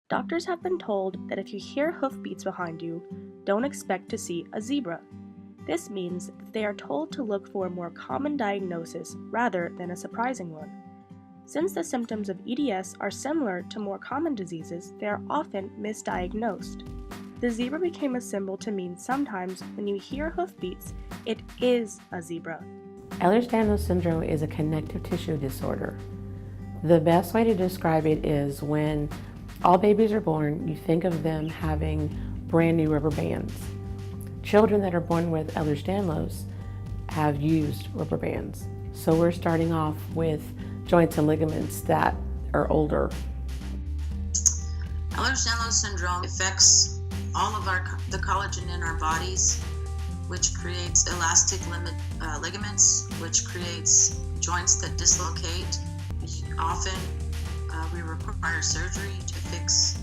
Doctors have been told that if you hear hoofbeats behind you, don't expect to see a zebra. This means that they are told to look for a more common diagnosis rather than a surprising one. Since the symptoms of EDS are similar to more common diseases, they are often misdiagnosed. The zebra became a symbol to mean sometimes when you hear hoofbeats, it is a zebra. Ehlers-Danlos syndrome is a connective tissue disorder. The best way to describe it is when all babies are born, you think of them having brand new rubber bands. Children that are born with Ehlers-Danlos have used rubber bands. So we're starting off with joints and ligaments that are older. Ehlers-Danlos syndrome affects all of the collagen in our bodies, which creates elastic ligaments, which creates joints that dislocate. Often we require surgery to fix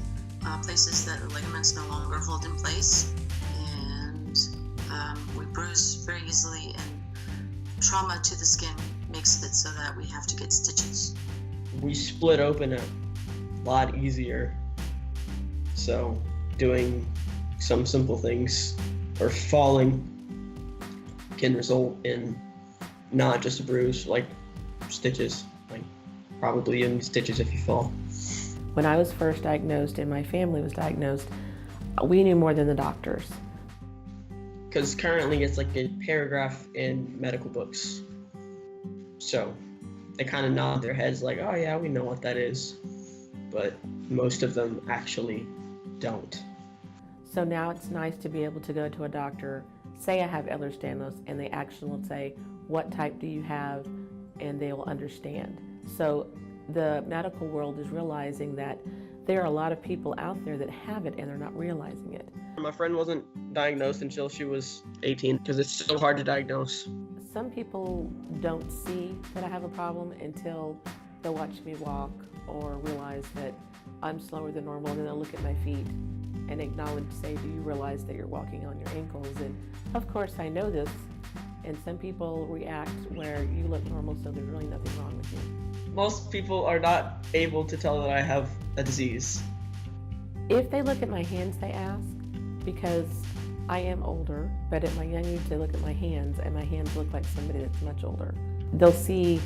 places that the ligaments no longer hold in place, and we bruise very easily, and trauma to the skin makes it so that we have to get stitches. We split open a lot easier, so doing some simple things or falling can result in not just a bruise, like stitches, like probably even stitches if you fall. When I was first diagnosed and my family was diagnosed, we knew more than the doctors. Because currently it's like a paragraph in medical books. So they kind of nod their heads like, oh yeah, we know what that is. But most of them actually don't. So now it's nice to be able to go to a doctor, say I have Ehlers-Danlos, and they actually will say, what type do you have? And they will understand. So the medical world is realizing that there are a lot of people out there that have it and they're not realizing it. My friend wasn't diagnosed until she was 18 because it's so hard to diagnose. Some people don't see that I have a problem until they'll watch me walk or realize that I'm slower than normal, and then they'll look at my feet and acknowledge, say, do you realize that you're walking on your ankles? And of course I know this, and some people react where you look normal, so there's really nothing wrong with you. Most people are not able to tell that I have a disease. If they look at my hands, they ask, because I am older, but at my young age they look at my hands, and my hands look like somebody that's much older. They'll see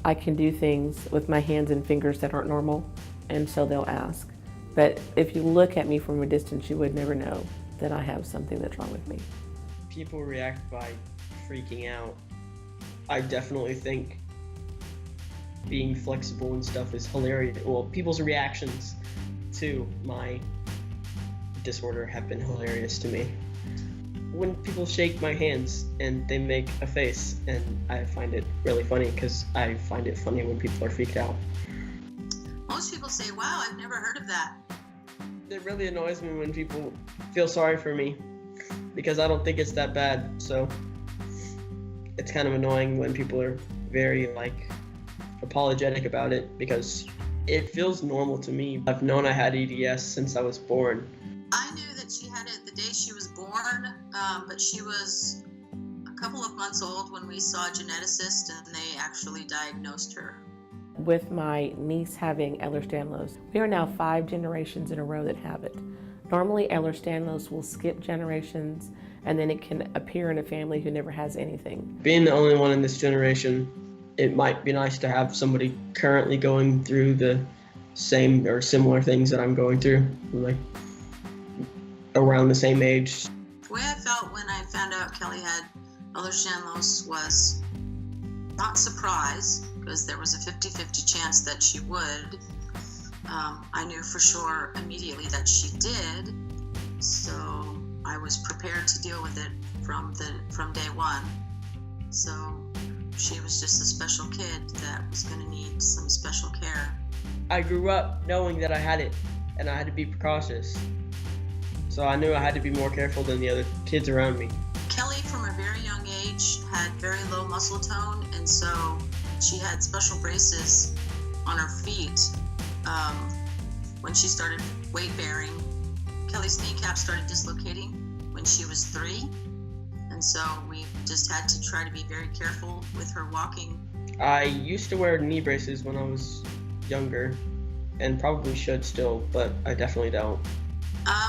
I can do things with my hands and fingers that aren't normal, and so they'll ask. But if you look at me from a distance, you would never know that I have something that's wrong with me. People react by freaking out. I definitely think being flexible and stuff is hilarious. Well, people's reactions to my disorder have been hilarious to me. When people shake my hands and they make a face, and I find it really funny because I find it funny when people are freaked out. Most people say, wow, I've never heard of that. It really annoys me when people feel sorry for me because I don't think it's that bad. So it's kind of annoying when people are very apologetic about it because it feels normal to me. I've known I had EDS since I was born. I knew that she had it the day she was born, but she was a couple of months old when we saw a geneticist and they actually diagnosed her. With my niece having Ehlers-Danlos, we are now 5 generations in a row that have it. Normally Ehlers-Danlos will skip generations and then it can appear in a family who never has anything. Being the only one in this generation, it might be nice to have somebody currently going through the same or similar things that I'm going through, like around the same age. The way I felt when I found out Kelly had Ehlers-Danlos was not surprise, because there was a 50-50 chance that she would. I knew for sure immediately that she did, so I was prepared to deal with it from day one. So she was just a special kid that was going to need some special care. I grew up knowing that I had it, and I had to be precautious. So I knew I had to be more careful than the other kids around me. Kelly, from a very young age, had very low muscle tone, and so she had special braces on her feet. When she started weight bearing, Kelly's kneecap started dislocating when she was 3, and so we just had to try to be very careful with her walking. I used to wear knee braces when I was younger, and probably should still, but I definitely don't.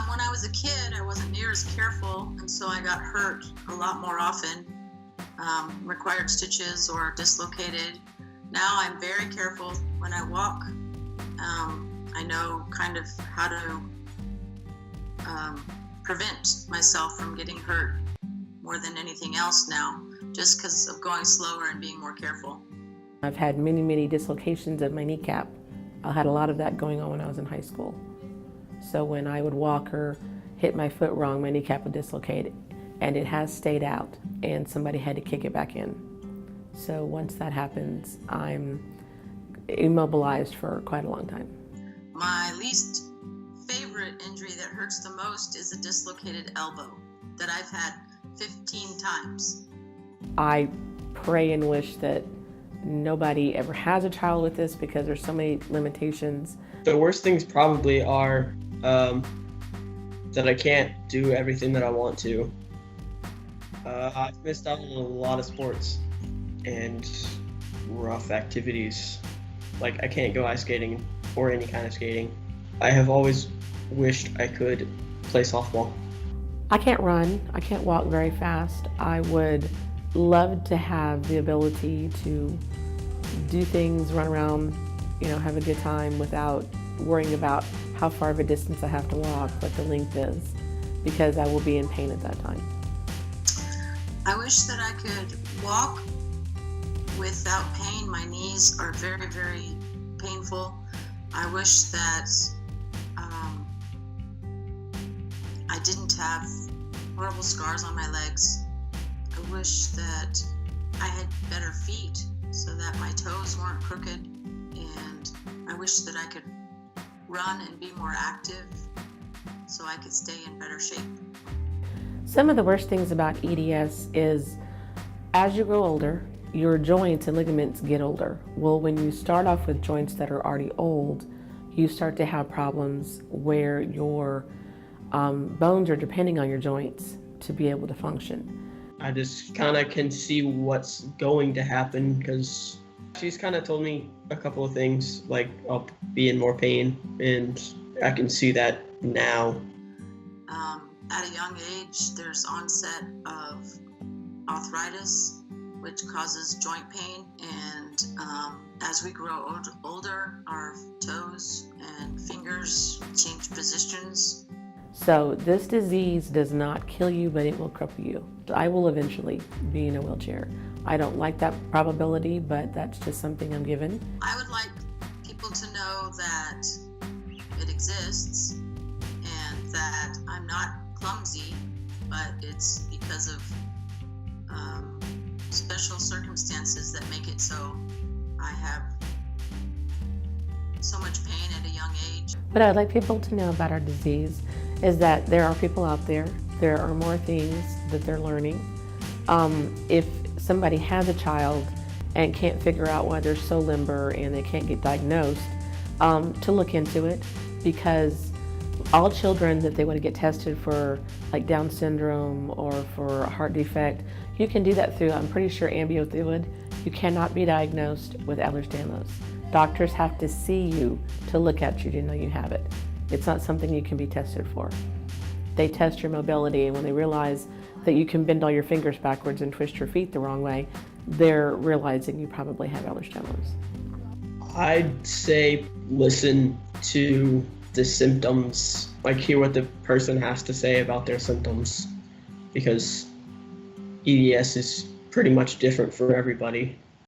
When I was a kid, I wasn't near as careful, and so I got hurt a lot more often, required stitches or dislocated. Now I'm very careful when I walk. I know kind of how to prevent myself from getting hurt more than anything else now, just because of going slower and being more careful. I've had many, many dislocations of my kneecap. I had a lot of that going on when I was in high school. So when I would walk or hit my foot wrong, my kneecap would dislocate, and it has stayed out, and somebody had to kick it back in. So once that happens, I'm immobilized for quite a long time. My least favorite injury that hurts the most is a dislocated elbow that I've had 15 times. I pray and wish that nobody ever has a child with this because there's so many limitations. The worst things probably are that I can't do everything that I want to. I've missed out on a lot of sports and rough activities. Like, I can't go ice skating or any kind of skating. I have always wished I could play softball. I can't run. I can't walk very fast. I would love to have the ability to do things, run around, have a good time without worrying about how far of a distance I have to walk, what the length is, because I will be in pain at that time. I wish that I could walk without pain. My knees are very, very painful. I wish that I didn't have horrible scars on my legs. I wish that I had better feet so that my toes weren't crooked, and I wish that I could run and be more active so I could stay in better shape. Some of the worst things about EDS is as you grow older, your joints and ligaments get older. Well, when you start off with joints that are already old, you start to have problems where your bones are depending on your joints to be able to function. I just kind of can see what's going to happen because she's kind of told me a couple of things, like I'll be in more pain, and I can see that now. At a young age, there's onset of arthritis, which causes joint pain, and as we grow older, our toes and fingers change positions. So this disease does not kill you, but it will cripple you. I will eventually be in a wheelchair. I don't like that probability, but that's just something I'm given. I would like people to know that it exists and that I'm not clumsy, but it's because of special circumstances that make it so I have so much pain at a young age. What I'd like people to know about our disease is that there are people out there, there are more things that they're learning. If somebody has a child and can't figure out why they're so limber and they can't get diagnosed, to look into it, because all children that they want to get tested for like Down syndrome or for a heart defect, you can do that through, I'm pretty sure, ambiothuid. You cannot be diagnosed with Ehlers-Danlos. Doctors have to see you to look at you to know you have it. It's not something you can be tested for. They test your mobility, and when they realize that you can bend all your fingers backwards and twist your feet the wrong way, they're realizing you probably have Ehlers-Danlos. I'd say listen to the symptoms, like hear what the person has to say about their symptoms, because EDS is pretty much different for everybody.